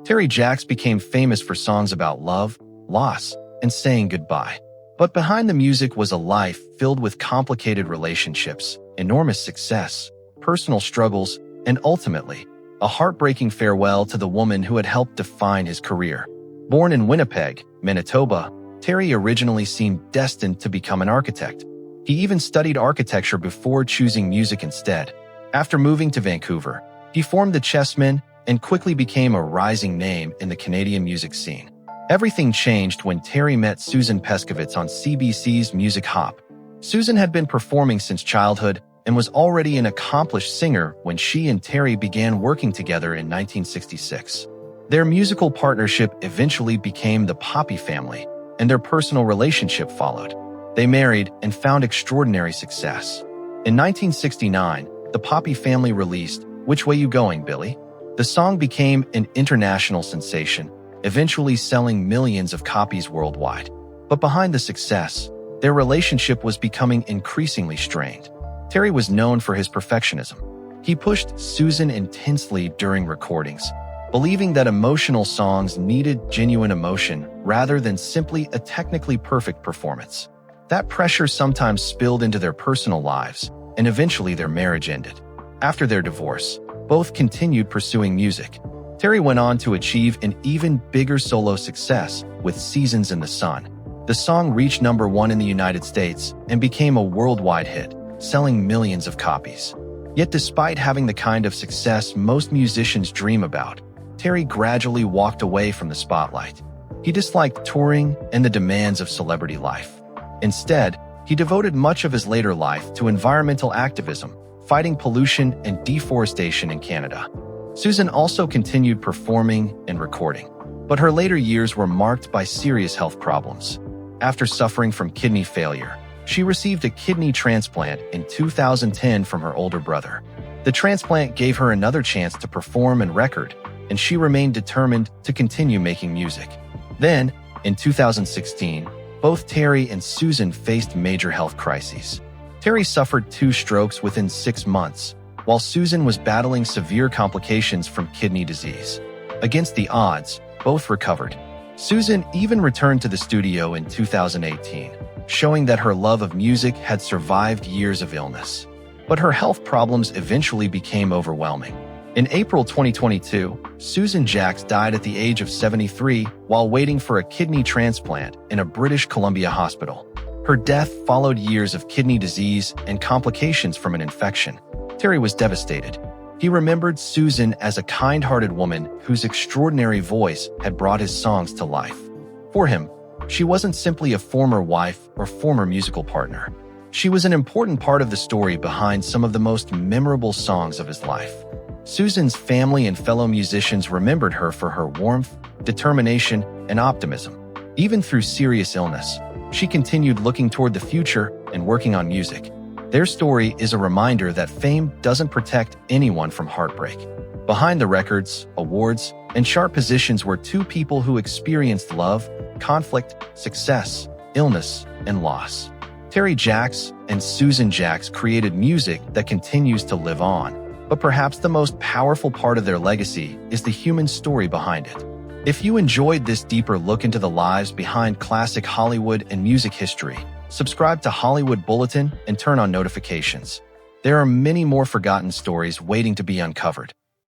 Terry Jacks became famous for songs about love, loss, and saying goodbye. But behind the music was a life filled with complicated relationships, enormous success, personal struggles, and ultimately, a heartbreaking farewell to the woman who had helped define his career. Born in Winnipeg, Manitoba, Terry originally seemed destined to become an architect. He even studied architecture before choosing music instead. After moving to Vancouver, he formed the Chessmen and quickly became a rising name in the Canadian music scene. Everything changed when Terry met Susan Pescovitz on CBC's Music Hop. Susan had been performing since childhood and was already an accomplished singer when she and Terry began working together in 1966. Their musical partnership eventually became the Poppy Family, and their personal relationship followed. They married and found extraordinary success. In 1969, the Poppy Family released Which Way You Going, Billy? The song became an international sensation, eventually selling millions of copies worldwide. But behind the success, their relationship was becoming increasingly strained. Terry was known for his perfectionism. He pushed Susan intensely during recordings, believing that emotional songs needed genuine emotion rather than simply a technically perfect performance. That pressure sometimes spilled into their personal lives, and eventually their marriage ended. After their divorce, both continued pursuing music. Terry went on to achieve an even bigger solo success with Seasons in the Sun. The song reached #1 in the United States and became a worldwide hit, selling millions of copies. Yet despite having the kind of success most musicians dream about, Terry gradually walked away from the spotlight. He disliked touring and the demands of celebrity life. Instead, he devoted much of his later life to environmental activism, fighting pollution and deforestation in Canada. Susan also continued performing and recording, but her later years were marked by serious health problems. After suffering from kidney failure, she received a kidney transplant in 2010 from her older brother. The transplant gave her another chance to perform and record, and she remained determined to continue making music. Then, in 2016, both Terry and Susan faced major health crises. Terry suffered 2 strokes within 6 months, while Susan was battling severe complications from kidney disease. Against the odds, both recovered. Susan even returned to the studio in 2018, showing that her love of music had survived years of illness. But her health problems eventually became overwhelming. In April 2022, Susan Jacks died at the age of 73 while waiting for a kidney transplant in a British Columbia hospital. Her death followed years of kidney disease and complications from an infection. Terry was devastated. He remembered Susan as a kind-hearted woman whose extraordinary voice had brought his songs to life. For him, she wasn't simply a former wife or former musical partner. She was an important part of the story behind some of the most memorable songs of his life. Susan's family and fellow musicians remembered her for her warmth, determination, and optimism. Even through serious illness, she continued looking toward the future and working on music. Their story is a reminder that fame doesn't protect anyone from heartbreak. Behind the records, awards, and chart positions were 2 people who experienced love, conflict, success, illness, and loss. Terry Jacks and Susan Jacks created music that continues to live on, but perhaps the most powerful part of their legacy is the human story behind it. If you enjoyed this deeper look into the lives behind classic Hollywood and music history, subscribe to Hollywood Bulletin and turn on notifications. There are many more forgotten stories waiting to be uncovered.